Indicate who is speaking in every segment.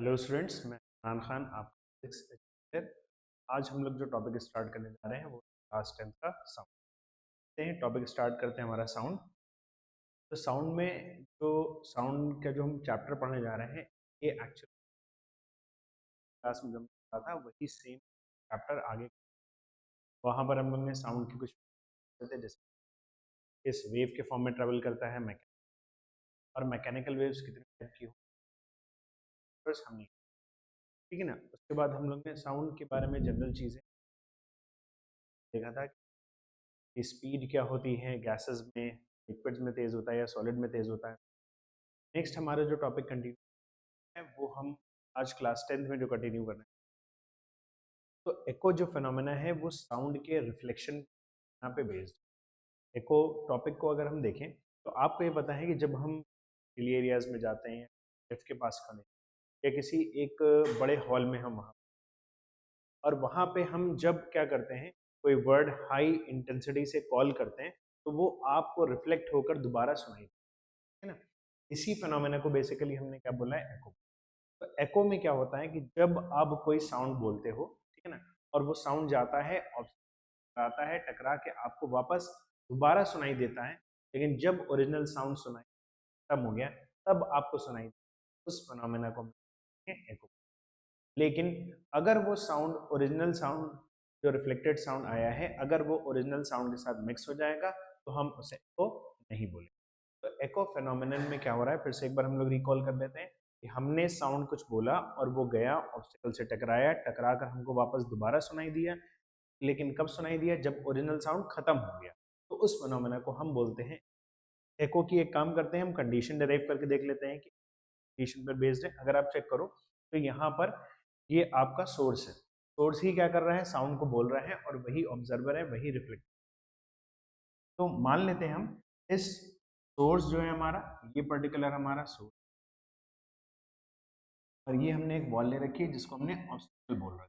Speaker 1: Hello students, मैं इमरान खान, आप physics teacher. आज हम लोग जो टॉपिक स्टार्ट करने जा रहे हैं वो क्लास 10th का साउंड। टॉपिक स्टार्ट करते हैं हमारा साउंड। तो साउंड में जो साउंड का जो हम चैप्टर पढ़ने जा रहे हैं, ये एक्चुअली क्लास में जो पढ़ा था वही सेम चैप्टर आगे। वहाँ पर हम लोग ने साउंड के कुछ थे, जैसे इस वेव के फॉर्म में ट्रेवल करता है और मैकेनिकल वेव्स कितने टाइप की हो हमने, ठीक है ना। उसके बाद हम लोग ने साउंड के बारे में जनरल चीज़ें देखा था कि स्पीड क्या होती है गैसेस में, लिक्विड्स में तेज़ होता है या सॉलिड में तेज़ होता है। नेक्स्ट हमारा जो टॉपिक कंटिन्यू है वो हम आज क्लास 10th में जो कंटिन्यू कर रहे हैं। तो एको जो फिनोमेना है वो साउंड के रिफ्लेक्शन यहाँ पे बेस्ड। एको टॉपिक को अगर हम देखें तो आपको ये पता है कि जब हम हिल एरियाज में जाते हैं, लिफ्ट के पास खड़े या किसी एक बड़े हॉल में हम वहाँ, और वहाँ पे हम जब क्या करते हैं, कोई वर्ड हाई इंटेंसिटी से कॉल करते हैं तो वो आपको रिफ्लेक्ट होकर दोबारा सुनाई देता है ना। इसी फिनोमेना को बेसिकली हमने क्या बोला है, एको। तो एको में क्या होता है कि जब आप कोई साउंड बोलते हो, ठीक है ना, और वो साउंड जाता है और आता है टकरा के आपको वापस दोबारा सुनाई देता है, लेकिन जब ओरिजिनल साउंड सुनाई खत्म हो गया तब आपको सुनाई देता है। उस फिनोमेना को एको। लेकिन अगर वो साउंड ओरिजिनल साउंड जो रिफ्लेक्टेड साउंड आया है, अगर वो ओरिजिनल साउंड के साथ मिक्स हो जाएगा तो हम उसे एको नहीं बोलेंगे। तो एको फेनोमेनन में क्या हो रहा है, फिर से एक बार हम लोग रिकॉल कर लेते हैं कि हमने साउंड कुछ बोला और वो गया ऑब्स्टिकल से टकराया, टकरा कर हमको वापस दोबारा सुनाई दिया, लेकिन कब सुनाई दिया, जब ओरिजिनल साउंड खत्म हो गया। तो उस फेनोमेना को हम बोलते हैं एको की। एक काम करते हैं, हम कंडीशन डिराइव करके देख लेते हैं कि कंडीशन पर बेस्ड है। अगर आप चेक करो तो यहाँ पर ये आपका सोर्स है, सोर्स ही क्या कर रहा है, साउंड को बोल रहा है, और वही ऑब्जर्वर है, वही रिफ्लेक्ट। तो मान लेते हैं हम इस सोर्स जो है हमारा, ये पर्टिकुलर हमारा सोर्स, और ये हमने एक वॉल ले रखी है जिसको हमने ऑब्स्टेकल बोल रखा है।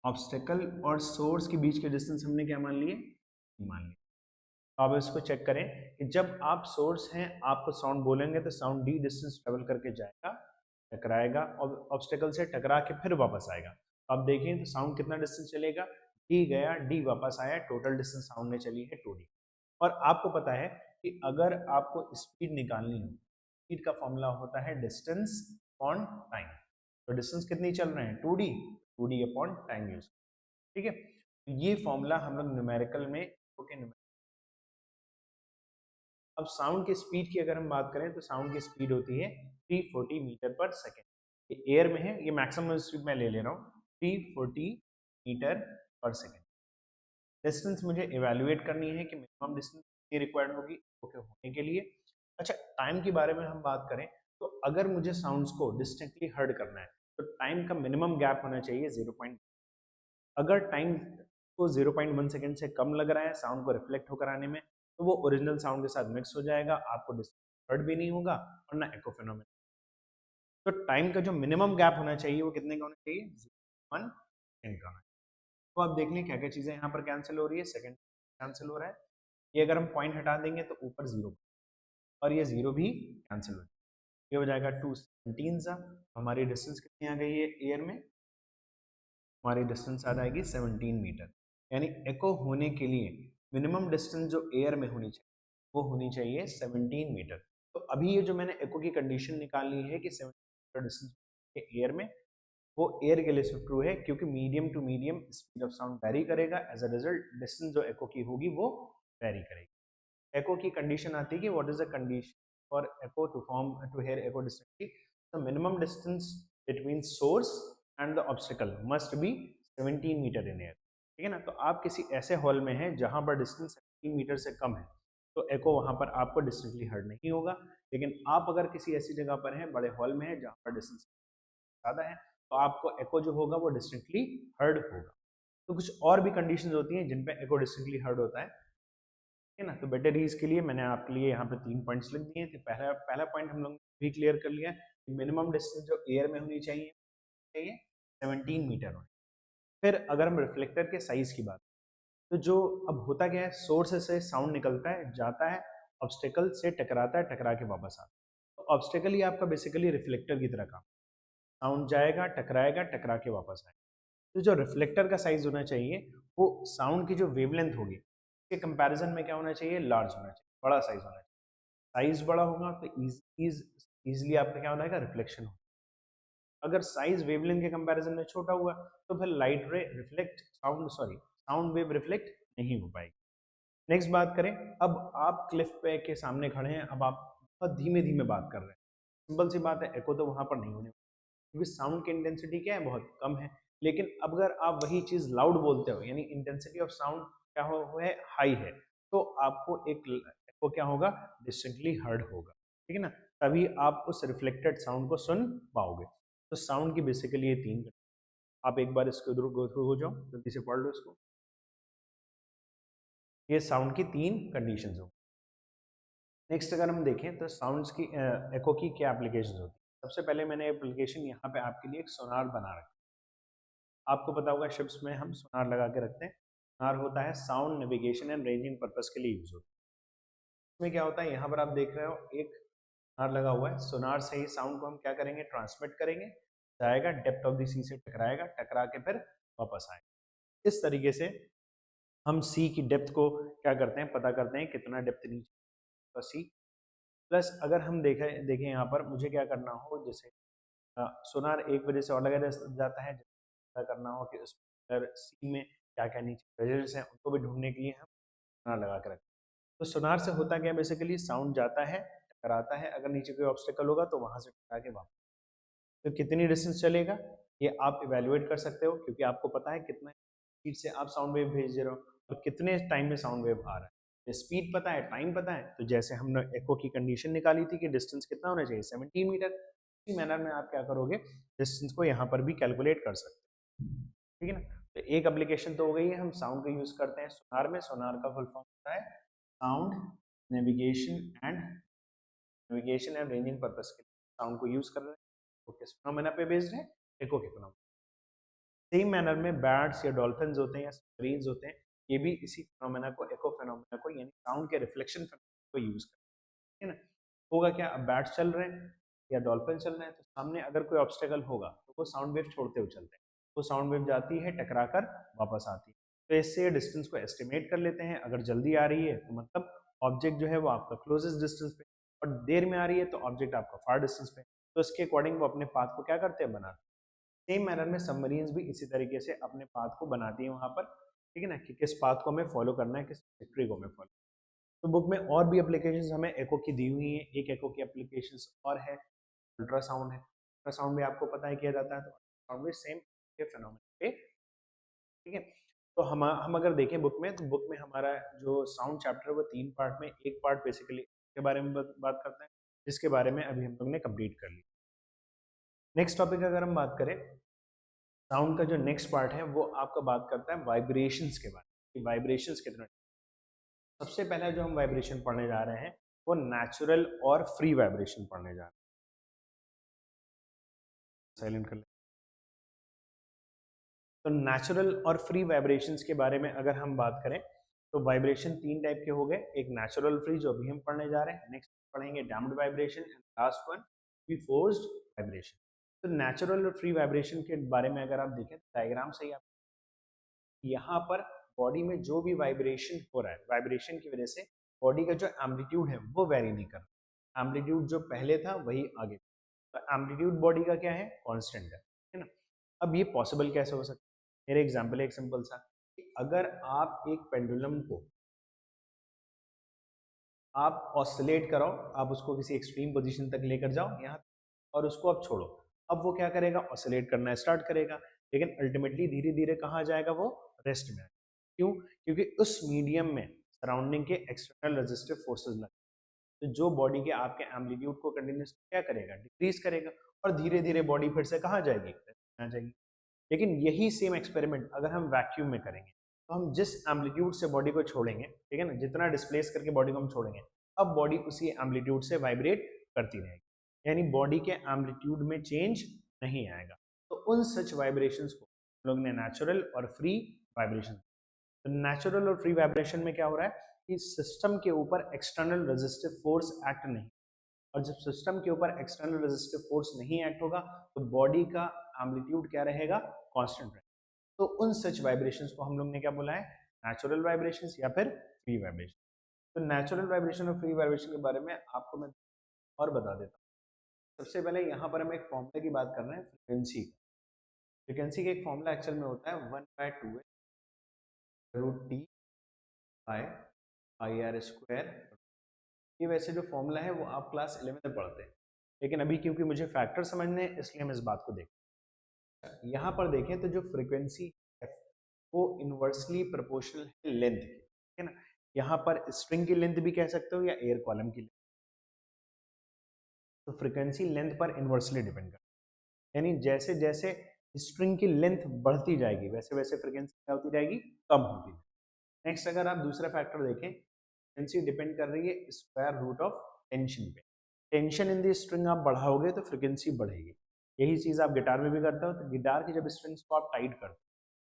Speaker 1: ऑब्स्टेकल और सोर्स के बीच के डिस्टेंस हमने क्या मान लिए, मान लिए। तो आप इसको चेक करें कि जब आप सोर्स हैं, आपको साउंड बोलेंगे तो साउंड डी डिस्टेंस ट्रेवल करके जाएगा, टकराएगा और ऑब्स्टेकल से टकरा के फिर वापस आएगा। तो आप देखें तो साउंड कितना डिस्टेंस चलेगा, डी गया, डी वापस आया, टोटल डिस्टेंस साउंड ने चली है 2d। और आपको पता है कि अगर आपको स्पीड निकालनी हो, स्पीड का फॉर्मूला होता है डिस्टेंस अपॉन टाइम। तो डिस्टेंस कितनी चल रहे हैं, 2d, 2d upon time use, ठीक है। ये फॉर्मूला हम लोग न्यूमेरिकल में, अब साउंड की स्पीड की अगर हम बात करें तो साउंड की स्पीड होती है 340 मीटर पर सेकेंड। ये एयर में है, ये मैक्सिमम स्पीड मैं ले रहा हूँ 340 मीटर पर सेकेंड। डिस्टेंस मुझे इवेल्युएट करनी है कि मिनिमम डिस्टेंस कितनी रिक्वायर्ड होगी ओके होने के लिए। अच्छा, टाइम के बारे में हम बात करें तो अगर मुझे साउंड्स को डिस्टिंक्टली हर्ड करना है तो टाइम का मिनिमम गैप होना चाहिए 0. अगर टाइम को 0.1 सेकेंड से कम लग रहा है साउंड को रिफ्लेक्ट होकर आने में, तो वो ओरिजिनल साउंड के साथ मिक्स हो जाएगा, आपको डिस्टर्ब भी नहीं होगा और ना एको फेनोमेनन। तो टाइम का जो मिनिमम गैप होना चाहिए वो कितने का होना चाहिए, 1 सेकेंड का होना चाहिए। तो आप देख लें क्या क्या चीज़ें यहाँ पर कैंसिल हो रही है, सेकेंड कैंसिल हो रहा है, ये अगर हम पॉइंट हटा देंगे तो ऊपर जीरो, और ये जीरो भी कैंसिल हो जाएगा, ये हो जाएगा 217 सा। हमारी डिस्टेंस कितनी आ गई है एयर में, हमारी डिस्टेंस आ जाएगी 17 मीटर। यानी एको होने के लिए मिनिमम डिस्टेंस जो एयर में होनी चाहिए वो होनी चाहिए 17 मीटर। तो अभी ये जो मैंने एको की कंडीशन निकाली है कि 17 मीटर डिस्टेंस एयर में, वो एयर के लिए सिर्फ ट्रू है क्योंकि medium to medium speed of sound very करेगा, एज अ रिजल्ट डिस्टेंस जो एको की होगी वो वेरी करेगी। एको की कंडीशन आती है कि what is the condition for echo to form to hear echo distinctly, the minimum distance between source and the obstacle must be 17 metre in air, ठीक है ना। तो आप किसी ऐसे हॉल में हैं जहां पर डिस्टेंस 17 मीटर से कम है तो एको वहां पर आपको डिस्टिंक्टली हर्ड नहीं होगा। लेकिन आप अगर किसी ऐसी जगह पर हैं, बड़े हॉल में है जहां पर डिस्टेंस ज़्यादा है, तो आपको एको जो होगा वो डिस्टिंक्टली हर्ड होगा। तो कुछ और भी कंडीशंस होती हैं जिन पे एको डिस्टिंक्टली हर्ड होता है, ठीक है ना। तो बेटर ईज के लिए मैंने आपके लिए यहाँ पे 3 पॉइंट्स लिख दिए थे। पहला पहला पॉइंट हम लोग भी क्लियर कर लिया कि मिनिमम डिस्टेंस जो एयर में होनी चाहिए 17 मीटर होनी। फिर अगर हम रिफ्लेक्टर के साइज की बात, तो जो अब होता क्या है, सोर्स से साउंड निकलता है, जाता है, ऑब्स्टेकल से टकराता है, टकरा के वापस आता है। तो ऑब्स्टेकल ही आपका बेसिकली रिफ्लेक्टर की तरह काम, साउंड जाएगा, टकराएगा, टकरा के वापस आएगा। तो जो रिफ्लेक्टर का साइज होना चाहिए वो साउंड की जो वेवलेंथ होगी उसके कंपैरिजन में क्या होना चाहिए, लार्ज होना चाहिए, बड़ा साइज होना चाहिए। साइज बड़ा होगा तो इजीली आपका क्या होना है, रिफ्लेक्शन होगा। अगर साइज वेवलेंथ के कंपैरिजन में छोटा हुआ तो फिर लाइट रे रिफ्लेक्ट साउंड वेव रिफ्लेक्ट नहीं हो पाएगी। नेक्स्ट बात करें, अब आप क्लिफ पे के सामने खड़े हैं, अब आप बहुत धीमे धीमे बात कर रहे हैं, सिंपल सी बात है, एको तो वहां पर नहीं होने, क्योंकि साउंड की इंटेंसिटी क्या है, बहुत कम है। लेकिन अगर आप वही चीज लाउड बोलते हो, यानी इंटेंसिटी ऑफ साउंड क्या हो है, हाई है, तो आपको एक एको क्या होगा, डिस्टिंक्टली हर्ड होगा, ठीक है ना, तभी आप उस रिफ्लेक्टेड साउंड को सुन पाओगे। तो साउंड की बेसिकली ये तीन, आप एक बार इसके उधर गो थ्रू हो जाओ, जल्दी से पढ़ लो इसको। ये साउंड की तीन कंडीशंस हो। नेक्स्ट अगर हम देखें तो साउंड्स की एको की क्या एप्लीकेशंस होती है। सबसे पहले मैंने एप्लीकेशन यहाँ पे आपके लिए एक सोनार बना रखा है। आपको पता होगा शिप्स में हम सोनार लगा के रखते हैं। सोनार होता है sound navigation and ranging purpose के लिए यूज होता है। इसमें क्या होता है, यहाँ पर आप देख रहे हो एक सोनार लगा हुआ है, सोनार से ही साउंड को हम क्या करेंगे, ट्रांसमिट करेंगे, जाएगा डेप्थ ऑफ द सी से टकराएगा, टकरा के फिर वापस आएगा। इस तरीके से हम सी की डेप्थ को क्या करते हैं, पता करते हैं कितना डेप्थ नीचे सी। प्लस अगर हम देखें यहाँ पर मुझे क्या करना हो, जैसे सोनार एक वजह से और लगाया जाता है, पता करना हो कि उस सी में क्या क्या नीचे प्रेशर्स हैं, उनको भी ढूंढने के लिए हम सोनार लगा के रखते हैं। तो सोनार से होता क्या, बेसिकली साउंड जाता है, टकराता है, अगर नीचे कोई ऑब्स्टेकल होगा तो वहां से टकरा के वापस, तो कितनी डिस्टेंस चलेगा ये आप इवेल्युएट कर सकते हो, क्योंकि आपको पता है कितना स्पीड से आप साउंड वेव भेज रहे हो और कितने टाइम में साउंड वेव आ रहा है। स्पीड पता है, टाइम पता है, तो जैसे हमने एको की कंडीशन निकाली थी कि डिस्टेंस कितना होना चाहिए, 70 मीटर, इसी मैनर में आप क्या करोगे, डिस्टेंस को यहाँ पर भी कैलकुलेट कर सकते हैं, ठीक है ना। तो एक एप्लीकेशन तो हो गई है, हम साउंड का यूज करते हैं सोनार में। सोनार का फुल फॉर्म होता है sound navigation and ranging purpose के लिए साउंड को यूज कर रहे हैं, तो किस फिनोमेना पे बेस्ड है, एको के फिनोमेना। सेम मैनर में बैट्स या डॉल्फिन्स होते हैं या सबमरीन्स होते हैं, ये भी इसी फिनोमेना को, एको फिनोमेना को, यानी साउंड के रिफ्लेक्शन को यूज करते हैं, ठीक है ना। होगा क्या, अब बैट्स चल रहे हैं या डॉल्फिन चल रहे हैं, तो सामने अगर कोई ऑब्स्टेकल होगा तो वो साउंड वेव छोड़ते हुए चलते हैं, वो साउंड वेव जाती है, टकराकर वापस आती है। तो इससे डिस्टेंस को एस्टिमेट कर लेते हैं, अगर जल्दी आ रही है तो मतलब ऑब्जेक्ट जो है वो आपका क्लोजेस्ट डिस्टेंस पे, और देर में आ रही है तो ऑब्जेक्ट आपका फार डिस्टेंस पे, तो इसके अकॉर्डिंग वो अपने पाथ को क्या करते हैं, बनाते हैं। सेम मैनर में सबमरीन्स भी इसी तरीके से अपने पाथ को बनाती है वहां पर, ठीक है ना, कि किस पाथ को हमें फॉलो करना है, किस ट्रिक को हमें फॉलो। तो बुक में और भी एप्लीकेशंस हमें एको की दी हुई हैं। एक एको की एप्लीकेशंस और है, अल्ट्रासाउंड है। अल्ट्रासाउंड भी आपको पता है किया जाता है, तो अल्ट्रासाउंड भी सेम के फिनोमेना पे, ठीक है। तो हम अगर देखें बुक में, तो बुक में हमारा जो साउंड चैप्टर है वो तीन पार्ट में, एक पार्ट बेसिकली के बारे में बात करते हैं, जिसके बारे में अभी हम लोग ने कंप्लीट कर लिया। नेक्स्ट टॉपिक अगर हम बात करें, साउंड का जो नेक्स्ट पार्ट है वो आपका बात करता है वाइब्रेशंस के बारे में, कि वाइब्रेशंस कितना। सबसे पहला जो हम वाइब्रेशन पढ़ने जा रहे हैं वो नेचुरल और फ्री वाइब्रेशन पढ़ने जा रहे हैं। साइलेंट कर ले। तो नेचुरल और फ्री वाइब्रेशंस के बारे में अगर हम बात करें तो वाइब्रेशन तीन टाइप के हो गए, एक नेचुरल फ्री जो अभी हम पढ़ने जा रहे हैं, नेक्स्ट पढ़ेंगे damped vibration, and last one भी फोर्स्ड वाइब्रेशन। तो नेचुरल और फ्री वाइब्रेशन के बारे में अगर आप देखें डायग्राम से ही आप, यहाँ पर बॉडी में जो भी वाइब्रेशन हो रहा है, वाइब्रेशन की वजह से बॉडी का जो एम्पलीट्यूड है वो वेरी नहीं कर रहा, एम्पलीट्यूड जो पहले था वही आगे, तो एम्पलीट्यूड बॉडी का क्या है, कांस्टेंट है ना। अब ये पॉसिबल कैसे हो सकता है, मेरे एग्जांपल है एक सिंपल सा, अगर आप एक पेंडुलम को आप ऑसिलेट कराओ, आप उसको किसी एक्सट्रीम पोजीशन तक लेकर जाओ यहाँ, और उसको आप छोड़ो, अब वो क्या करेगा, ऑसिलेट करना स्टार्ट करेगा, लेकिन अल्टीमेटली धीरे धीरे कहाँ जाएगा, वो रेस्ट में। क्यों, क्योंकि उस मीडियम में सराउंडिंग के एक्सटर्नल रेजिस्टिव फोर्सेस लगे, तो जो बॉडी के आपके एम्पलीट्यूड को कंटिन्यूस क्या करेगा, डिक्रीज करेगा, और धीरे धीरे बॉडी फिर से कहाँ जाएगी, आ जाएगी। लेकिन यही सेम एक्सपेरिमेंट अगर हम वैक्यूम में करेंगे, तो हम जिस एम्पलीट्यूड से बॉडी को छोड़ेंगे, ठीक है ना, जितना डिस्प्लेस करके बॉडी को हम छोड़ेंगे, अब बॉडी उसी एम्पलीट्यूड से वाइब्रेट करती रहेगी, यानी बॉडी के एम्पलीट्यूड में चेंज नहीं आएगा। तो उन सच वाइब्रेशंस को लोग ने नेचुरल और फ्री वाइब्रेशन। तो नेचुरल और फ्री वाइब्रेशन में क्या हो रहा है कि सिस्टम के ऊपर एक्सटर्नल रेजिस्टिव फोर्स एक्ट नहीं, और जब सिस्टम के ऊपर एक्सटर्नल रेजिस्टिव फोर्स नहीं एक्ट होगा तो बॉडी का एम्पलीट्यूड क्या रहेगा, कांस्टेंट रहेगा। तो उन सच वाइब्रेशंस को हम लोग ने क्या बोला है, नेचुरल वाइब्रेशंस या फिर फ्री वाइब्रेशन। तो नेचुरल वाइब्रेशन और फ्री वाइब्रेशन के बारे में आपको मैं और बता देता हूँ। सबसे पहले यहाँ पर हम एक फॉर्मूला की बात कर रहे हैं, फ्रिक्वेंसी। फ्रिक्वेंसी का एक फॉर्मूला एक्चुअल में होता है 1/2 √T बाय IR²। ये वैसे जो फॉर्मूला है वो आप क्लास 11 में पढ़ते हैं, लेकिन अभी क्योंकि मुझे फैक्टर समझने हैं इसलिए हम इस बात को देखते हैं। यहाँ पर देखें तो जो फ्रीक्वेंसी है वो इनवर्सली प्रोपोर्शनल है लेंथ की, ठीक है ना। यहाँ पर स्ट्रिंग की लेंथ भी कह सकते हो या एयर कॉलम की लेंथ। तो फ्रीक्वेंसी लेंथ पर इनवर्सली डिपेंड करता है, यानी जैसे जैसे स्ट्रिंग की लेंथ बढ़ती जाएगी वैसे वैसे फ्रीक्वेंसी क्या होती जाएगी, कम होती जाएगी। नेक्स्ट अगर आप दूसरा फैक्टर देखें, फ्रीक्वेंसी डिपेंड कर रही है स्क्वायर रूट ऑफ टेंशन पे। टेंशन इन दी स्ट्रिंग आप बढ़ाओगे तो फ्रीक्वेंसी बढ़ेगी। यही चीज आप गिटार में भी करते हो। तो गिटार की जब स्ट्रिंग्स को आप टाइट करते हो,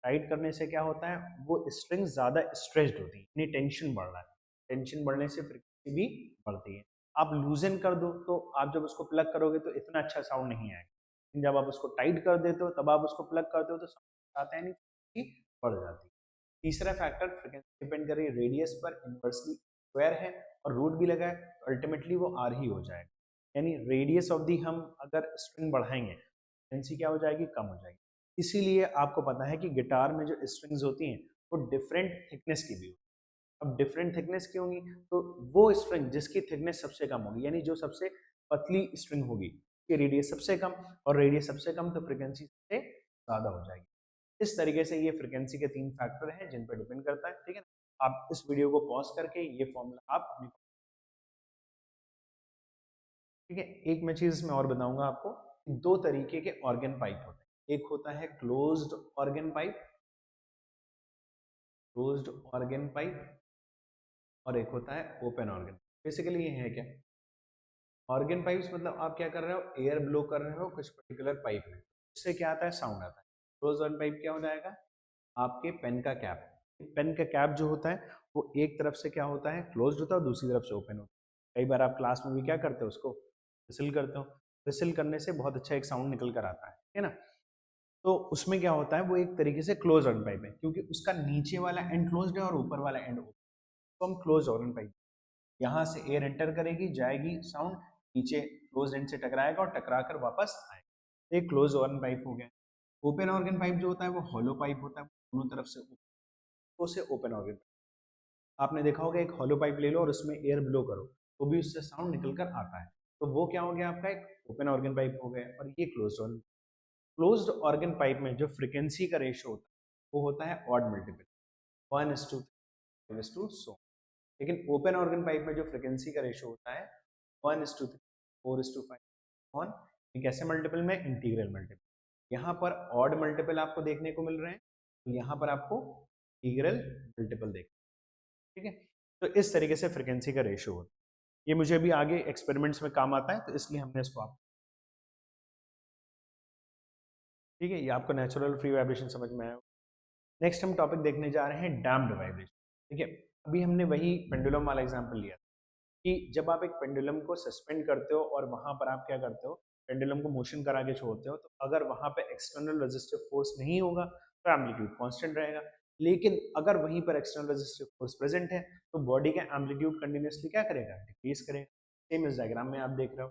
Speaker 1: टाइट करने से क्या होता है, वो स्ट्रिंग ज्यादा स्ट्रेच्ड होती है, यानी टेंशन बढ़ रहा है। टेंशन बढ़ने से फ्रीक्वेंसी भी बढ़ती है। आप लूजन कर दो तो आप जब उसको प्लग करोगे तो इतना अच्छा साउंड नहीं आएगा। जब आप उसको टाइट कर देते हो तब आप उसको प्लग करते हो तो साउंड आता है, नहीं बढ़ जाती है। तीसरा फैक्टर फ्रीक्वेंसी डिपेंड कर रही है रेडियस पर, इनवर्सली स्क्वायर है और रूट भी लगा है तो अल्टीमेटली वो आर ही हो जाएगा। यानी रेडियस ऑफ दी हम अगर स्ट्रिंग बढ़ाएंगे फ्रीक्वेंसी क्या हो जाएगी, कम हो जाएगी। इसीलिए आपको पता है कि गिटार में जो स्ट्रिंग्स होती हैं वो डिफरेंट थिकनेस की भी होती है। अब डिफरेंट थिकनेस की होंगी तो वो स्ट्रिंग जिसकी थिकनेस सबसे कम होगी, यानी जो सबसे पतली स्ट्रिंग होगी उसकी रेडियस सबसे कम, और रेडियस सबसे कम तो फ्रीक्वेंसी सबसे ज्यादा हो जाएगी। इस तरीके से ये फ्रीक्वेंसी के 3 फैक्टर हैं जिन पर डिपेंड करता है, ठीक है ना। आप इस वीडियो को पॉज करके ये फॉर्मूला आप अपनी, ठीक है। एक मैं चीज इसमें और बताऊंगा आपको, दो तरीके के ऑर्गन पाइप होते हैं। एक होता है closed organ pipe, closed organ pipe, और एक होता है ओपन ऑर्गन। बेसिकली ये है क्या, ऑर्गन पाइप्स मतलब आप क्या कर रहे हो, एयर ब्लो कर रहे हो कुछ पर्टिकुलर पाइप में, उससे क्या आता है, साउंड आता है। क्लोज ऑर्गन पाइप क्या हो जाएगा, आपके पेन का कैप। पेन का कैप जो होता है वो एक तरफ से क्या होता है, क्लोज्ड होता है और दूसरी तरफ से ओपन होता है। कई बार आप क्लास में भी क्या करते हो, उसको विसिल करते हो। विसिल करने से बहुत अच्छा एक साउंड निकल कर आता है, ठीक है ना। तो उसमें क्या होता है, वो एक तरीके से क्लोज ऑर्गन पाइप है क्योंकि उसका नीचे वाला एंड क्लोज्ड है और ऊपर वाला एंड ओपन, तो हम क्लोज ऑर्गन पाइप। यहाँ से एयर एंटर करेगी, जाएगी साउंड नीचे क्लोज एंड से टकराएगा और टकरा कर वापस आएगा। एक क्लोज ऑर्गन पाइप हो गया। ओपन ऑर्गन पाइप जो होता है वो हॉलो पाइप होता है, दोनों तरफ से तो उसे ओपन ऑर्गन। आपने देखा होगा एक हॉलो पाइप ले लो और उसमें एयर ब्लो करो तो भी उससे साउंड निकल कर आता है, तो वो क्या हो गया आपका एक ओपन ऑर्गन पाइप हो गया। और ये closed organ, closed organ pipe में जो फ्रीक्वेंसी का रेशियो होता है वो होता है ऑड मल्टीपल, 1:3 सो। लेकिन ओपन ऑर्गन पाइप में जो फ्रीक्वेंसी का रेशियो होता है 1:3, 4:5 ऑन, कैसे मल्टीपल में, इंटीग्रल मल्टीपल। यहाँ पर ऑड मल्टीपल आपको देखने को मिल रहे हैं तो यहाँ पर आपको इंटीग्रल मल्टीपल देख, ठीक है। तो इस तरीके से फ्रीक्वेंसी का रेशियो होता है। ये मुझे भी आगे एक्सपेरिमेंट्स में काम आता है तो इसलिए हमने इसको आप, ठीक है। ये आपको नेचुरल फ्री वाइब्रेशन समझ में आया। नेक्स्ट हम टॉपिक देखने जा रहे हैं डैम्प्ड वाइब्रेशन, ठीक है। अभी हमने वही पेंडुलम वाला एग्जांपल लिया कि जब आप एक पेंडुलम को सस्पेंड करते हो और वहां पर आप क्या करते हो, पेंडुलम को मोशन करा के छोड़ते हो, तो अगर वहां पे एक्सटर्नल रेजिस्टिव फोर्स नहीं होगा तो एम्पलीट्यूड कांस्टेंट रहेगा। लेकिन अगर वहीं पर एक्सटर्नल रेजिस्टिव फोर्स प्रेजेंट है तो बॉडी का एम्पलीट्यूड कंटिन्यूसली क्या करेगा, डिक्रीज करेगा। सेम इस डायग्राम में आप देख रहे हो,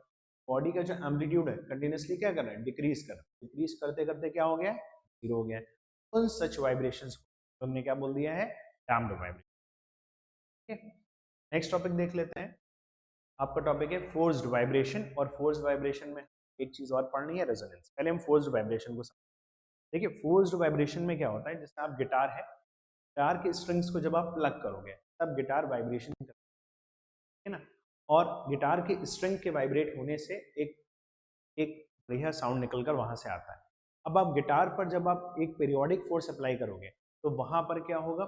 Speaker 1: बॉडी का जो एम्पलीट्यूड है कंटिन्यूसली क्या कर रहा है, डिक्रीज कर रहा है। डिक्रीज करते करते क्या हो गया, जीरो हो गया। उन सच वाइब्रेशंस को हमने क्या बोल दिया है, डैम्प्ड वाइब्रेशन, ठीक है। नेक्स्ट टॉपिक देख लेते हैं। आपका टॉपिक है फोर्स्ड वाइब्रेशन, और फोर्स्ड वाइब्रेशन में एक चीज और पढ़नी है, रेजोनेंस। पहले हम फोर्स्ड वाइब्रेशन को समझें। देखिए फोर्स्ड वाइब्रेशन में क्या होता है, जैसे आप गिटार है, गिटार के स्ट्रिंग्स को जब आप प्लग करोगे तब गिटार वाइब्रेशन करता है ना, और गिटार के स्ट्रिंग के वाइब्रेट होने से एक एक बढ़िया साउंड निकलकर वहां से आता है। अब आप गिटार पर जब आप एक पीरियोडिक फोर्स अप्लाई करोगे तो वहां पर क्या होगा,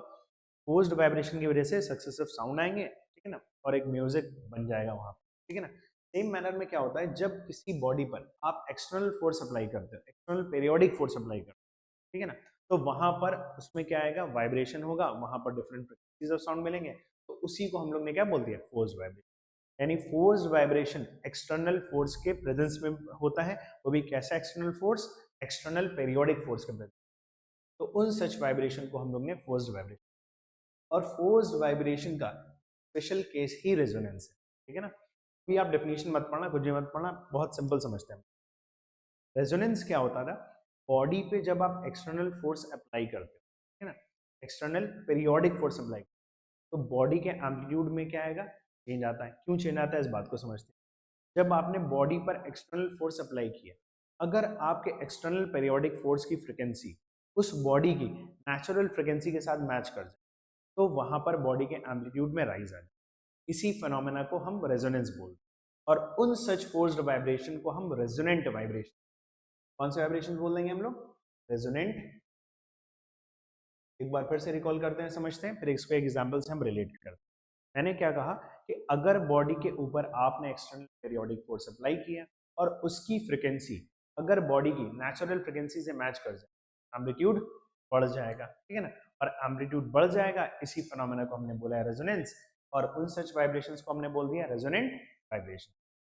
Speaker 1: फोर्स्ड वाइब्रेशन की वजह से सक्सेसिव साउंड आएंगे, ठीक है ना, और एक म्यूजिक बन जाएगा वहां पर, ठीक है ना। सेम मैनर में क्या होता है, जब किसी बॉडी पर आप एक्सटर्नल फोर्स अप्लाई करते हो, एक्सटर्नल पीरियोडिक फोर्स अप्लाई करते हो, ठीक है ना, तो वहां पर उसमें क्या आएगा, वाइब्रेशन होगा, वहां पर डिफरेंट फ्रीक्वेंसीज ऑफ साउंड मिलेंगे, तो उसी को हम लोग ने क्या बोल दिया, फोर्स्ड वाइब्रेशन। यानी फोर्स्ड वाइब्रेशन एक्सटर्नल फोर्स के प्रेजेंस में होता है, वो भी कैसा external force, external periodic force के प्रेजेंस। तो उन सच वाइब्रेशन को हम लोग ने फोर्स्ड वाइब्रेशन, और फोर्स्ड वाइब्रेशन का स्पेशल केस ही रेजोनेंस है, ठीक है ना। अभी आप डेफिनेशन मत पढ़ना, कुछ मत पढ़ना, बहुत सिंपल समझते हैं। रेजोनेंस क्या होता था, बॉडी पे जब आप एक्सटर्नल फोर्स अप्लाई करते हो, ठीक है ना, एक्सटर्नल पेरियोडिक फोर्स अप्लाई, तो बॉडी के एम्पलीट्यूड में क्या आएगा, चेंज आता है। क्यों चेंज आता है इस बात को समझते हैं। जब आपने बॉडी पर एक्सटर्नल फोर्स अप्लाई किया, अगर आपके एक्सटर्नल पेरियोडिक फोर्स की फ्रिक्वेंसी उस बॉडी की नेचुरल फ्रिक्वेंसी के साथ मैच कर जाए, तो वहां पर बॉडी के एम्पलीट्यूड में राइज आ जाए। इसी फिनोमेना को हम रेजोनेंस बोलते हैं, और उन सच फोर्स्ड वाइब्रेशन को हम रेजोनेंट वाइब्रेशन, कौन से वाइब्रेशन बोल देंगे हम लोग, रेजोनेंट। एक बार फिर से रिकॉल करते हैं, समझते हैं, फिर इसको एग्जांपल से हम रिलेट करते हैं। मैंने क्या कहा कि अगर बॉडी के ऊपर आपने एक्सटर्नल पेरियोडिक फोर्स अप्लाई किया और उसकी फ्रिक्वेंसी अगर बॉडी की नेचुरल फ्रिक्वेंसी से मैच कर जाए, एम्पलीट्यूड बढ़ जाएगा, ठीक है ना। और एम्पलीट्यूड बढ़ जाएगा, इसी फिनोमेना को हमने बोला है रेजोनेंस, और उन सच वाइब्रेशंस को हमने बोल दिया रेजोनेंट वाइब्रेशन।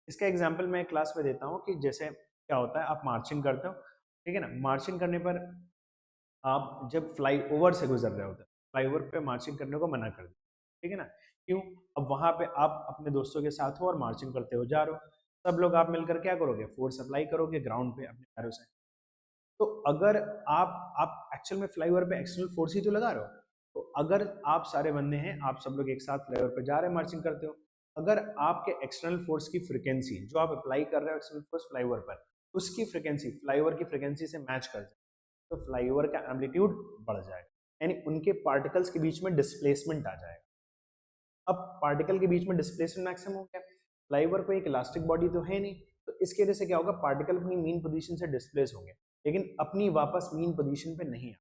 Speaker 1: इसका एग्जांपल मैं क्लास में देता हूँ कि जैसे क्या होता है, आप मार्चिंग करते हो, ठीक है ना, मार्चिंग करने पर आप जब फ्लाई ओवर से गुजर रहे होते हैं, फ्लाई ओवर पे मार्चिंग करने को मना कर दिया, ठीक है ना। क्यों, अब वहां पे आप अपने दोस्तों के साथ हो और मार्चिंग करते हो जा रहे हो, सब लोग आप मिलकर क्या करोगे, फोर्स अप्लाई करोगे ग्राउंड पे अपने पैरों से। तो अगर आप एक्चुअल में फ्लाई ओवर पे एक्सटर्नल फोर्स ही तो लगा रहे हो, तो अगर आप सारे बंदे हैं, आप सब लोग एक साथ फ्लाई ओवर पे जा रहे हैं, मार्चिंग करते हो, अगर आपके एक्सटर्नल फोर्स की फ्रिक्वेंसी जो आप अप्लाई कर रहे हो एक्सटर्नल फोर्स फ्लाई ओवर पर, उसकी फ्रिक्वेंसी फ्लाई ओवर की फ्रिक्वेंसी से मैच कर जाए, तो फ्लाईओवर का एम्पलीट्यूड बढ़ जाएगा, यानी उनके पार्टिकल्स के बीच में डिस्प्लेसमेंट आ जाएगा। अब पार्टिकल के बीच में डिस्प्लेसमेंट मैक्सिमम हो गया, फ्लाईओवर कोई एक इलास्टिक बॉडी तो है नहीं, तो इसकी वजह से क्या होगा, पार्टिकल अपनी मीन पोजीशन से डिस्प्लेस होंगे, लेकिन अपनी वापस मीन पोजीशन पे नहीं आ,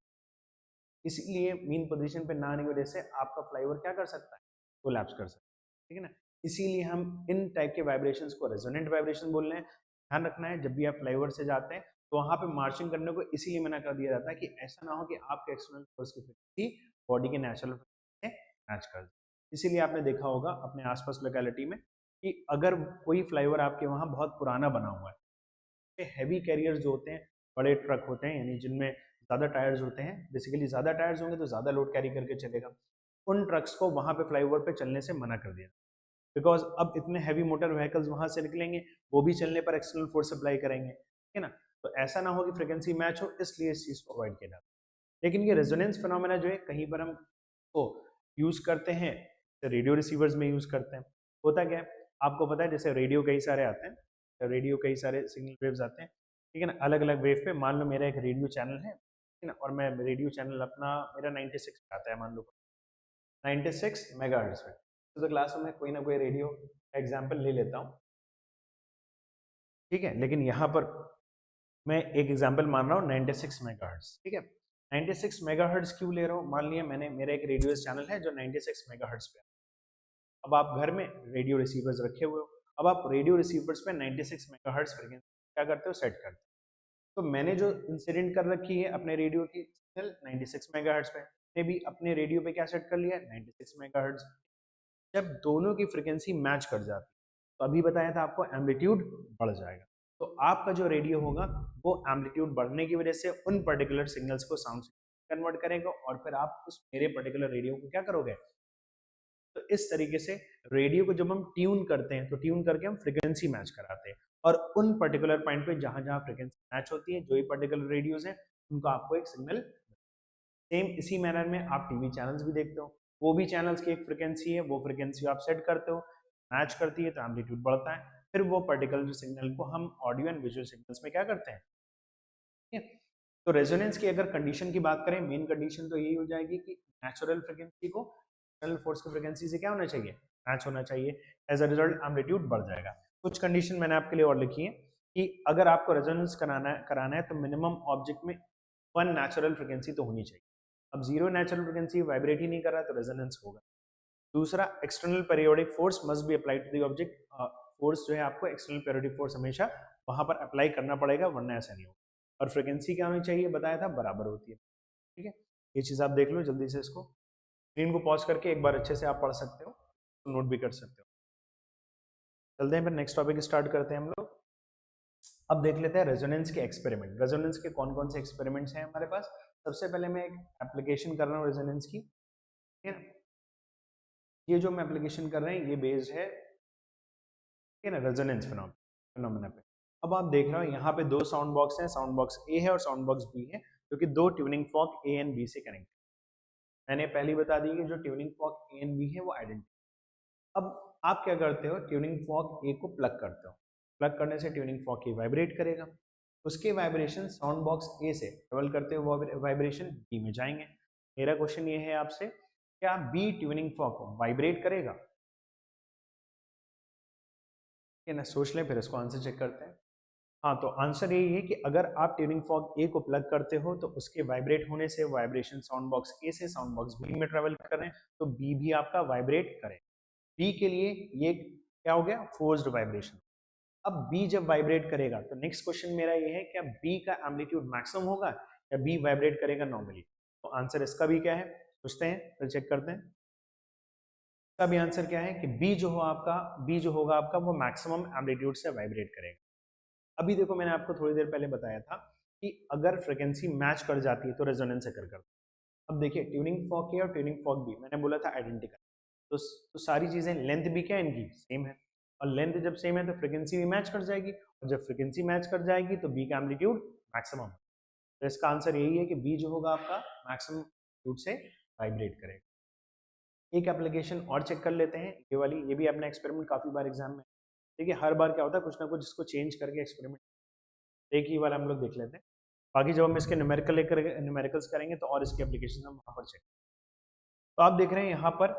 Speaker 1: इसलिए मीन पोजीशन पे ना आने की वजह से आपका फ्लाईओवर क्या कर सकता है, कोलैप्स कर सकता है, ठीक है ना। इसीलिए हम इन टाइप के वाइब्रेशंस को रेजोनेंट वाइब्रेशन बोल रहे हैं। ध्यान रखना है, जब भी आप फ्लाईओवर से जाते हैं तो वहां पे मार्चिंग करने को इसीलिए मना कर दिया जाता है कि ऐसा ना हो कि आपके एक्सटर्नल फोर्स की फ्रिक्वेंसी बॉडी के नेचुरल से मैच कर जाए। इसीलिए आपने देखा होगा अपने आसपास लोकेलिटी में कि अगर कोई फ्लाईओवर आपके वहां बहुत पुराना बना हुआ है, हैवी कैरियर्स जो होते हैं, बड़े ट्रक होते हैं, यानी जिनमें ज़्यादा टायर्स होते हैं, बेसिकली ज़्यादा टायर्स होंगे तो ज़्यादा लोड कैरी करके चलेगा, उन ट्रक्स को वहाँ पे फ्लाईओवर पे चलने से मना कर दिया, बिकॉज अब इतने हैवी मोटर व्हीकल्स वहाँ से निकलेंगे, वो भी चलने पर एक्सटर्नल फोर्स अप्लाई करेंगे, ठीक है ना। तो ऐसा ना हो कि फ्रिक्वेंसी मैच हो, इसलिए इस चीज़ को अवॉइड किया जाता है। लेकिन ये रेजोनेंस फिनोमेना जो है कहीं पर हम को यूज़ करते हैं, रेडियो रिसीवर्स में यूज़ करते हैं। होता क्या है, आपको पता है, जैसे रेडियो कई सारे आते हैं, रेडियो कई सारे सिग्नल वेव्स आते हैं, ठीक है ना, अलग अलग वेव पे। मान लो मेरा एक रेडियो चैनल है, ठीक है ना, और मैं रेडियो चैनल अपना मेरा 96 पे आता है, मान लो 96 मेगाहर्ट्ज पे। तो क्लास में कोई ना कोई रेडियो एग्जाम्पल ले लेता हूँ, ठीक है, लेकिन यहाँ पर मैं एक एग्जाम्पल मान रहा हूँ 96 मेगाहर्ट्ज, ठीक है। 96 मेगाहर्ट्ज क्यों ले रहा हूँ, मान लिया मैंने मेरा एक रेडियो चैनल है जो 96 मेगाहर्ट्ज पे। अब आप घर में रेडियो रिसीवर्स रखे हुए हो, अब आप रेडियो रिसीवर्स पे 96 मेगाहर्ट्ज फ्रीक्वेंसी क्या करते हो, सेट करते हो। तो मैंने जो इंसिडेंट कर रखी है अपने रेडियो की सिग्नल 96 मेगाहर्ट्ज पे, मैंने भी अपने रेडियो पे क्या सेट कर लिया है, 96 मेगाहर्ट्ज। जब दोनों की फ्रिक्वेंसी मैच कर जाती, तो अभी बताया था आपको एम्पलीट्यूड बढ़ जाएगा। तो आपका जो रेडियो होगा वो एम्पलीट्यूड बढ़ने की वजह से उन पर्टिकुलर सिग्नल्स को साउंड से कन्वर्ट करेगा, और फिर आप उस मेरे पर्टिकुलर रेडियो को क्या करोगे। तो इस तरीके से रेडियो को जब हम ट्यून करते हैं, तो ट्यून करके हम फ्रिक्वेंसी मैच कराते हैं, और उन पर्टिकुलर पॉइंट पे जहां जहां फ्रिक्वेंसी मैच होती है, जो ही पर्टिकुलर रेडियोज हैं, उनको आपको एक सिग्नल। सेम इसी मैनर में आप टीवी चैनल्स भी देखते हो, वो भी चैनल्स की एक फ्रिक्वेंसी है, वो फ्रिक्वेंसी आप सेट करते हो, मैच करती है तो एम्पलीट्यूड बढ़ता है, फिर वो पर्टिकुलर सिग्नल को हम ऑडियो एंड विजुअल सिग्नल्स में क्या करते हैं, ठीक है। तो रेजोनेंस की अगर कंडीशन की बात करें, मेन कंडीशन तो यही हो जाएगी कि नेचुरल फ्रिक्वेंसी को एक्सटर्नल फोर्स की फ्रिक्वेंसी से क्या होना चाहिए, मैच होना चाहिए। एज अ रिजल्ट एम्पलीट्यूड बढ़ जाएगा। कुछ कंडीशन मैंने आपके लिए और लिखी है कि अगर आपको रेजोनेंस कराना है तो मिनिमम ऑब्जेक्ट में 1 नेचुरल फ्रिक्वेंसी तो होनी चाहिए। अब 0 नेचुरल फ्रिक्वेंसी वाइब्रेट ही नहीं कर रहा तो रेजोनेंस होगा। दूसरा, external periodic force must be applied to the object. Force जो है आपको एक्सटर्नल पेरियोडिक फोर्स हमेशा वहां पर अप्लाई करना पड़ेगा, वरना ऐसा नहीं होगा। और फ्रिक्वेंसी क्या होनी चाहिए, बताया था, बराबर होती है, ठीक है। ये चीज़ आप देख लो जल्दी से, इसको स्क्रीन को पॉज करके एक बार अच्छे से आप पढ़ सकते हो, तो नोट भी कर सकते हो। चलते हैं फिर नेक्स्ट टॉपिक स्टार्ट करते हैं हम लोग। अब देख लेते हैं रेजोनेंस के एक्सपेरिमेंट। रेजोनेंस के कौन कौन से एक्सपेरिमेंट्स हैं हमारे पास। सबसे पहले मैं एक एप्लीकेशन कर रहा हूँ रेजोनेंस की, ठीक है। ये जो मैं एप्लीकेशन कर रहे हैं ये बेस्ड है, ठीक है ना, रेजोनेंस फिनोमेना पे। अब आप देख रहे हो यहाँ पे दो साउंड बॉक्स हैं, साउंड बॉक्स ए है और साउंड बॉक्स बी है, जो कि दो tuning fork A and B से कनेक्ट है। मैंने पहले बता दी कि जो tuning fork A and B है वो आइडेंटिटी। अब आप क्या करते हो, ट्यूनिंग फॉर्क ए को प्लग करते हो। प्लग करने से ट्यूनिंग फॉर्क ए वाइब्रेट करेगा, उसके वाइब्रेशन साउंड बॉक्स ए से ट्रेवल करते हुए वाइब्रेशन बी में जाएंगे। मेरा क्वेश्चन ये है आपसे, क्या बी ट्यूनिंग फॉर्क वाइब्रेट करेगा? ठीक है ना, सोच लें फिर इसको आंसर चेक करते हैं। हाँ, तो आंसर यही है कि अगर आप ट्यूनिंग फॉर्क ए को प्लग करते हो तो उसके वाइब्रेट होने से वाइब्रेशन साउंड बॉक्स ए से साउंड बॉक्स बी में ट्रेवल कर रहे हैं, तो बी भी आपका वाइब्रेट करे। बी के लिए ये क्या हो गया, फोर्स्ड वाइब्रेशन। अब बी जब वाइब्रेट करेगा तो नेक्स्ट क्वेश्चन मेरा ये है, क्या बी का एम्पलीट्यूड मैक्सिमम होगा या बी वाइब्रेट करेगा नॉर्मली? तो आंसर इसका भी क्या है, सोचते हैं फिर चेक करते हैं। इसका भी आंसर क्या है कि बी जो हो आपका, बी जो होगा आपका वो मैक्सिमम एम्पलीट्यूड से वाइब्रेट करेगा। अभी देखो मैंने आपको थोड़ी देर पहले बताया था कि अगर फ्रिक्वेंसी मैच कर जाती है तो रेजोनेंस अकर करता है। अब देखिए ट्यूनिंग फॉर्क ए और ट्यूनिंग फॉर्क बी मैंने बोला था आइडेंटिकल, तो सारी चीजें लेंथ भी क्या है इनकी सेम है, और लेंथ जब सेम है तो फ्रिक्वेंसी भी मैच कर जाएगी, और जब फ्रिक्वेंसी मैच कर जाएगी तो बी का एम्पलीट्यूड मैक्सिमम। तो इसका आंसर यही है कि बी जो होगा आपका मैक्सिमम एम्पलीट्यूड से वाइब्रेट करेगा। एक एप्लीकेशन और चेक कर लेते हैं, ये वाली, ये भी अपना एक्सपेरिमेंट काफी बार एग्जाम में। देखिए हर बार क्या होता है, कुछ ना कुछ इसको चेंज करके एक्सपेरिमेंट, एक ही वाला हम लोग देख लेते हैं। बाकी जब हम इसके न्यूमेरिकल्स करेंगे तो और इसकी एप्लीकेशन हम वहां पर चेक। तो आप देख रहे हैं यहाँ पर,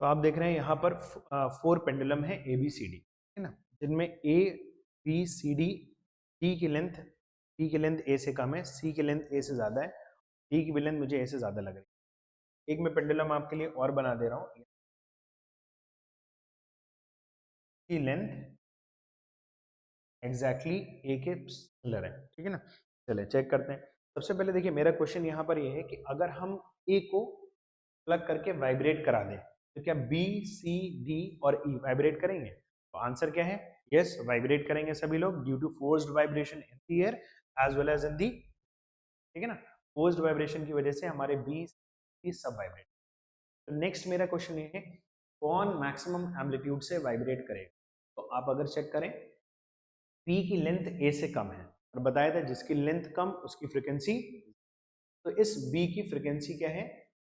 Speaker 1: तो आप देख रहे हैं यहाँ पर 4 पेंडुलम है ए बी सी डी, है ना, जिनमें A B C D, D की लेंथ, डी की लेंथ ए से कम है, सी की लेंथ ए से ज्यादा है, डी की भी लेंथ मुझे ए से ज्यादा लग रही है। एक मैं पेंडुलम आपके लिए और बना दे रहा हूँ, की लेंथ एग्जैक्टली ए के सिमिलर है, ठीक है ना। चलिए चेक करते हैं। सबसे पहले देखिए मेरा क्वेश्चन यहाँ पर ये है कि अगर हम ए को प्लग करके वाइब्रेट करा दें तो क्या बी सी डी और ई वाइब्रेट करेंगे? तो आंसर क्या है, यस वाइब्रेट करेंगे सभी लोग, due to forced vibration in the air as well as in the, ठीक है ना, फोर्स्ड वाइब्रेशन की वजह से हमारे बी सी सब वाइब्रेट। तो नेक्स्ट मेरा क्वेश्चन ये है, कौन मैक्सिमम एम्पलीट्यूड से वाइब्रेट करेगा? तो आप अगर चेक करें, पी की लेंथ ए से कम है, और बताया था जिसकी लेंथ कम उसकी फ्रिक्वेंसी, तो इस बी की फ्रिक्वेंसी क्या है,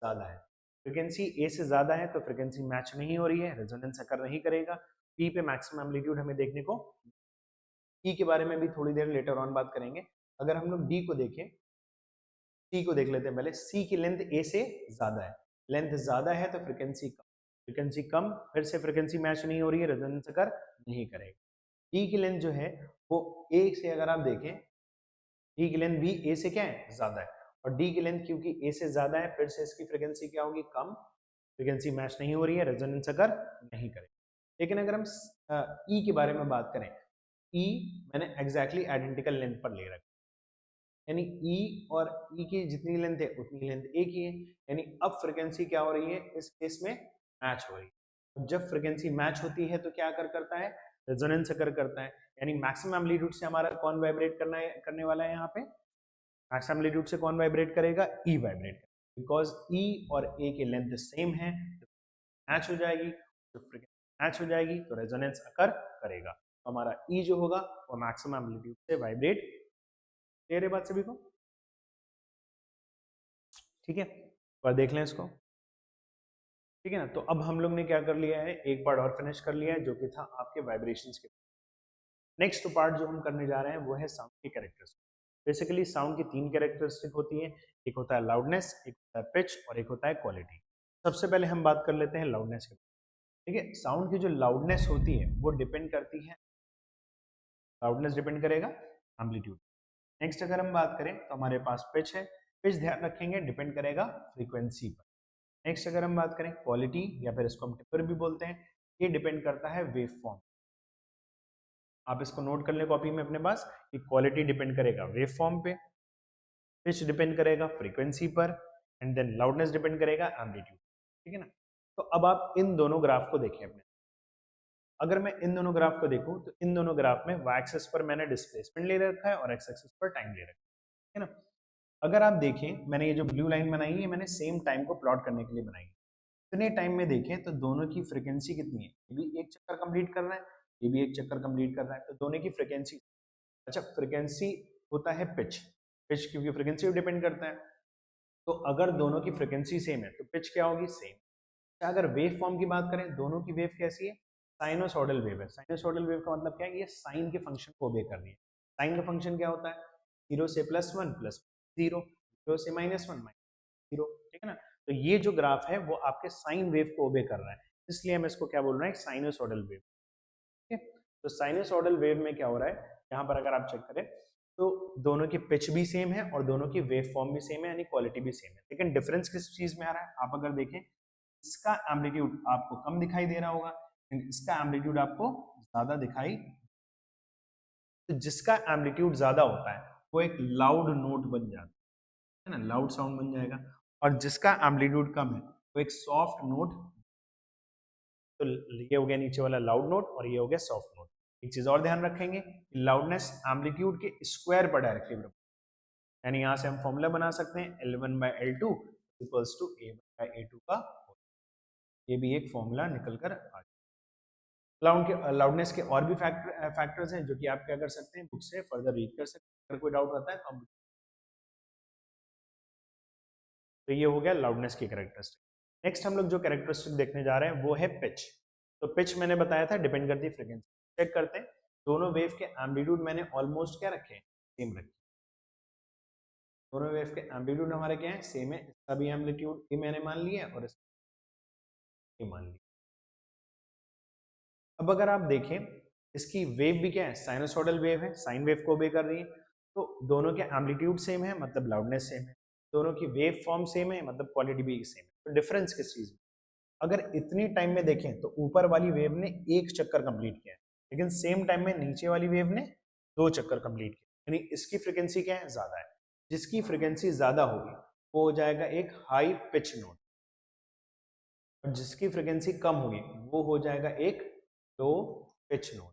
Speaker 1: ज्यादा है। फ्रिक्वेंसी ए से ज्यादा है तो फ्रिक्वेंसी मैच नहीं हो रही है, रेजोनेंस अकर नहीं करेगा। पी पे मैक्सिमम एम्पलीट्यूड हमें देखने को, ई के बारे में भी थोड़ी देर लेटर ऑन बात करेंगे। अगर हम लोग डी को देखें, सी को देख लेते हैं पहले। सी की लेंथ ए से ज्यादा है, लेंथ ज्यादा है तो फ्रिक्वेंसी कम, फ्रिक्वेंसी कम फिर से फ्रिक्वेंसी मैच नहीं हो रही है, रेजोनेंस अकर नहीं करेगा। ई की लेंथ जो है वो ए से अगर आप देखें, डी की लेंथ भी ए से क्या है, ज्यादा है, और डी की लेंथ क्योंकि ए से ज्यादा है फिर से इसकी फ्रिक्वेंसी क्या होगी, कम, फ्रिक्वेंसी मैच नहीं हो रही है, रेजोनेंस अकर नहीं करेगा। लेकिन अगर हम ई के बारे में बात करें, ई मैंने एग्जैक्टली आइडेंटिकल लेंथ पर ले रखा, यानी ई और ई की जितनी लेंथ है उतनी लेंथ ए की है, यानी अब फ्रिक्वेंसी क्या हो रही है, इस केस में मैच हो रही है। जब फ्रिक्वेंसी मैच होती है तो क्या कर करता है, रेजोनेंस अकर करता है, यानी मैक्सिमम एम्पलीट्यूड से हमारा कौन वाइब्रेट करने वाला है, यहाँ पे मैक्सिमम एम्पलीट्यूड से कौन वाइब्रेट करेगा, ई वाइब्रेट करेगा, बिकॉज ई और ए की लेंथ सेम है, मैच हो जाएगी, तो फ्रिक्वेंसी मैच हो जाएगी तो रेजोनेंस अकर करेगा, तो हमारा ई जो होगा वो मैक्सिमम एम्पलीट्यूड से वाइब्रेट। क्लियर है बात सभी को? ठीक है, और देख लें इसको, ठीक है ना। तो अब हम लोग ने क्या कर लिया है, एक पार्ट और फिनिश कर लिया है जो कि था आपके वाइब्रेशंस के। नेक्स्ट पार्ट जो हम करने जा रहे हैं वो है साउंड की कैरेक्टरिस्टिक। बेसिकली साउंड की 3 कैरेक्टरिस्टिक होती है, एक होता है लाउडनेस, एक होता है पिच और एक होता है क्वालिटी। सबसे पहले हम बात कर लेते हैं लाउडनेस के। ठीक है, साउंड की जो लाउडनेस होती है वो डिपेंड करती है, लाउडनेस डिपेंड करेगा एम्पलीट्यूड। नेक्स्ट अगर हम बात करें तो हमारे पास पिच है, पिच ध्यान रखेंगे डिपेंड करेगा फ्रीक्वेंसी पर। नेक्स्ट अगर हम बात करें क्वालिटी, या फिर इसको हम टिम्बर भी बोलते हैं, ये डिपेंड करता है वेव फॉर्म। आप इसको नोट कर ले कॉपी में अपने पास कि क्वालिटी डिपेंड करेगा वेव फॉर्म पे, पिच डिपेंड करेगा फ्रीक्वेंसी पर, एंड देन लाउडनेस डिपेंड करेगा एम्पलीट्यूड। ठीक है ना। तो अब आप इन दोनों ग्राफ को देखें अपने, अगर मैं इन दोनों ग्राफ को देखूं तो इन दोनों ग्राफ में y एक्सिस पर मैंने डिस्प्लेसमेंट ले रखा है और x एक्सिस पर टाइम ले रखा है ना। अगर आप देखें मैंने ये जो ब्लू लाइन बनाई है मैंने सेम टाइम को प्लॉट करने के लिए बनाई है। इतने टाइम में देखें तो दोनों की फ्रीक्वेंसी कितनी है, ये भी एक चक्कर कंप्लीट कर रहा है, ये भी एक चक्कर कंप्लीट कर रहा है, तो दोनों की फ्रीक्वेंसी, अच्छा फ्रीक्वेंसी होता है पिच, पिच क्योंकि फ्रीक्वेंसी पे डिपेंड करता है, तो अगर दोनों की फ्रीक्वेंसी सेम है तो पिच क्या होगी, सेम। अगर वेव फॉर्म की बात करें दोनों की वेव कैसी है, साइनोसॉइडल वेव है। साइनोसॉइडल वेव का मतलब क्या है, ये साइन के फंक्शन को ओबे कर रही है। साइन का फंक्शन क्या होता है, 0 से +1 + 0, 0 से -1 -0, ठीक है ना। तो ये जो ग्राफ है वो आपके साइन वेव को ओबे कर रहा है, इसलिए हम इसको क्या बोल रहे हैं, साइनोसॉइडल वेव, ठीक है। तो साइनोसॉइडल वेव में क्या हो रहा है, यहाँ पर अगर आप चेक करें तो दोनों की पिच भी सेम है और दोनों की वेव फॉर्म भी सेम है, यानी क्वालिटी भी सेम है, लेकिन डिफरेंस किस चीज में आ रहा है, आप अगर देखें इसका एम्पलीट्यूड आपको कम दिखाई दे रहा होगा, इसका एम्पलीट्यूड आपको ज्यादा दिखाई, तो जिसका एम्पलीट्यूड ज्यादा होता है वो एक लाउड नोट बन जाता है ना, लाउड साउंड बन जाएगा, और जिसका एम्पलीट्यूड कम है वो एक सॉफ्ट नोट, तो ये हो गया नीचे वाला लाउड नोट और ये हो गया सॉफ्ट नोट। एक चीज और ध्यान रखेंगे, लाउडनेस एम्पलीट्यूड के स्क्वायर पर डायरेक्टली बराबर, यानी यहां से हम फॉर्मूला बना सकते हैं L1/L2 इक्वल्स टू A1/A2 का, ये भी एक फॉर्मूला निकल कर आ जाए। लाउडनेस के और भी फैक्टर्स हैं जो कि आप क्या कर सकते हैं, बुक से फर्दर रीड कर सकते हैं, अगर कोई डाउट रहता है तो हम, तो ये हो गया लाउडनेस की कैरेक्टरिस्टिक। नेक्स्ट हम लोग जो कैरेक्टरिस्टिक देखने जा रहे हैं वो है पिच। तो पिच मैंने बताया था डिपेंड करती है फ्रीक्वेंसी, चेक करते हैं दोनों वेव के एम्पलीट्यूड मैंने ऑलमोस्ट क्या रखे हैं, सेम रखे, दोनों वेव के एम्पलीट्यूड हमारे क्या है, सेम है, इसका भी एम्पलीट्यूड ही मैंने मान लिया और इसका मान लिया। अब अगर आप देखें इसकी वेव भी क्या है, साइनोसॉइडल वेव है, साइन वेव को ओबे कर रही है, तो दोनों के एम्पलीट्यूड सेम है मतलब लाउडनेस सेम है, दोनों की वेव फॉर्म सेम है मतलब क्वालिटी भी सेम है, तो डिफरेंस किस चीज में, अगर इतनी टाइम में देखें तो ऊपर वाली वेव ने एक चक्कर कंप्लीट किया है, लेकिन सेम टाइम में नीचे वाली वेव ने 2 चक्कर कंप्लीट किया, यानी इसकी फ्रीक्वेंसी क्या है, ज्यादा है। जिसकी फ्रीक्वेंसी ज्यादा होगी वो हो जाएगा एक हाई पिच नोट, और जिसकी फ्रीक्वेंसी कम होगी वो हो जाएगा एक लो पिच नोट,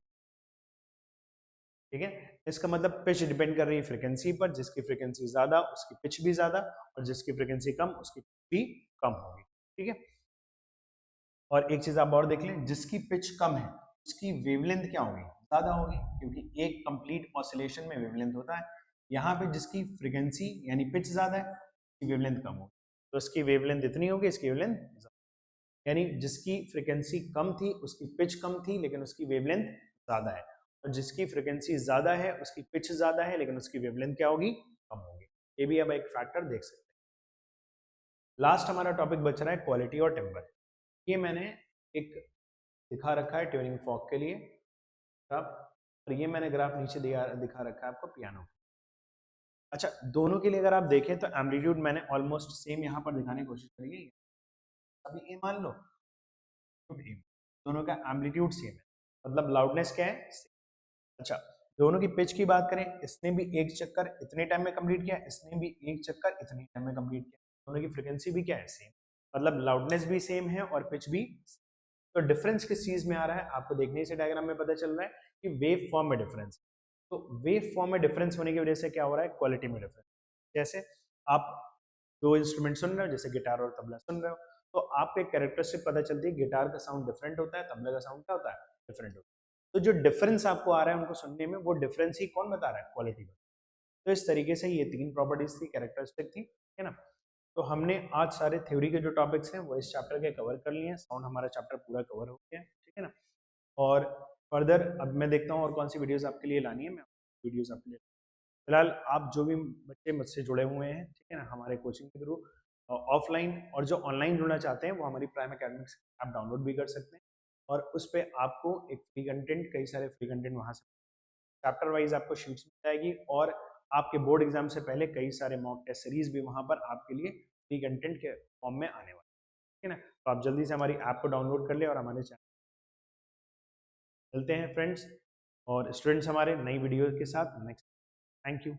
Speaker 1: ठीक है। इसका मतलब पिच डिपेंड कर रही है फ्रीक्वेंसी पर, जिसकी फ्रीक्वेंसी ज्यादा उसकी पिच भी ज्यादा, और जिसकी फ्रीक्वेंसी कम उसकी पिच भी कम होगी, ठीक है। और एक चीज आप और देख लें, जिसकी पिच कम है उसकी वेवलेंथ क्या होगी, ज्यादा होगी, क्योंकि एक कंप्लीट ऑसिलेशन में वेवलेंथ होता है। यहाँ पे जिसकी फ्रीक्वेंसी यानी पिच ज्यादा है उसकी वेवलेंथ कम होगी, तो इसकी वेवलेंथ इतनी होगी, इसकी वेवलेंथ, यानी जिसकी फ्रीक्वेंसी कम थी उसकी पिच कम थी लेकिन उसकी वेवलेंथ ज्यादा है, और जिसकी फ्रीक्वेंसी ज्यादा है उसकी पिच ज्यादा है लेकिन उसकी वेवलेंथ क्या होगी, कम होगी। ये भी अब एक फैक्टर देख सकते हैं। लास्ट हमारा टॉपिक बच रहा है क्वालिटी और टिम्बर। ये मैंने एक दिखा रखा है ट्यूनिंग फॉक के लिए ग्राफ, और ये मैंने ग्राफ नीचे दिखा रखा है आपको पियानो। अच्छा, दोनों के लिए अगर आप देखें तो एम्पलीट्यूड मैंने ऑलमोस्ट सेम यहाँ पर दिखाने की कोशिश करी है, अभी ये मान लो दोनों का एम्पलीट्यूड सेम है, मतलब लाउडनेस क्या है, अच्छा दोनों की पिच की बात करें, इसने भी एक चक्कर इतने टाइम में कंप्लीट किया, इसने भी एक चक्कर इतने टाइम में कंप्लीट किया, दोनों की फ्रीक्वेंसी भी क्या है, सेम, मतलब लाउडनेस भी सेम है और पिच भी। तो डिफरेंस किस चीज में आ रहा है, आपको देखने से डायग्राम में पता चल रहा है कि वेव फॉर्म में डिफरेंस, तो वेव फॉर्म में डिफरेंस होने की वजह से क्या हो रहा है, क्वालिटी में डिफरेंस। जैसे आप दो इंस्ट्रूमेंट सुन रहे हो, जैसे गिटार और तबला सुन रहे हो, तो आपको एक कैरेक्टरिस्टिक पता चलती है, गिटार का साउंड डिफरेंट होता है, तबला का साउंड क्या होता है, डिफरेंट होता है। तो जो डिफरेंस आपको आ रहा है उनको सुनने में, वो डिफरेंस ही कौन बता रहा है, क्वालिटी में। तो इस तरीके से ये 3 प्रॉपर्टीज थी, कैरेक्टरिस्टिक थी, है ना। तो हमने आज सारे थ्योरी के जो टॉपिक्स हैं वो इस चैप्टर के कवर कर लिए हैं, साउंड हमारा चैप्टर पूरा कवर हो गया है, ठीक है ना। और फर्दर अब मैं देखता हूँ और कौन सी वीडियोस आपके लिए लानी है, मैं वीडियोस आपके लिए, फिलहाल आप जो भी बच्चे मुझसे जुड़े हुए हैं, ठीक है ना, हमारे कोचिंग के थ्रू ऑफलाइन और जो ऑनलाइन जुड़ना चाहते हैं वो हमारी प्राइम एकेडमिक्स आप डाउनलोड भी कर सकते हैं, और उस पर आपको एक फ्री कंटेंट, कई सारे फ्री कंटेंट वहाँ से चैप्टर वाइज आपको शीट्स मिल जाएगी, और आपके बोर्ड एग्जाम से पहले कई सारे मॉक टेस्ट सीरीज भी वहाँ पर आपके लिए फ्री कंटेंट के फॉर्म में आने वाले, ठीक है ना। तो आप जल्दी से हमारी ऐप को डाउनलोड कर ले और हमारे चैनल मिलते हैं फ्रेंड्स और स्टूडेंट्स हमारे नई वीडियो के साथ नेक्स्ट। Thank you.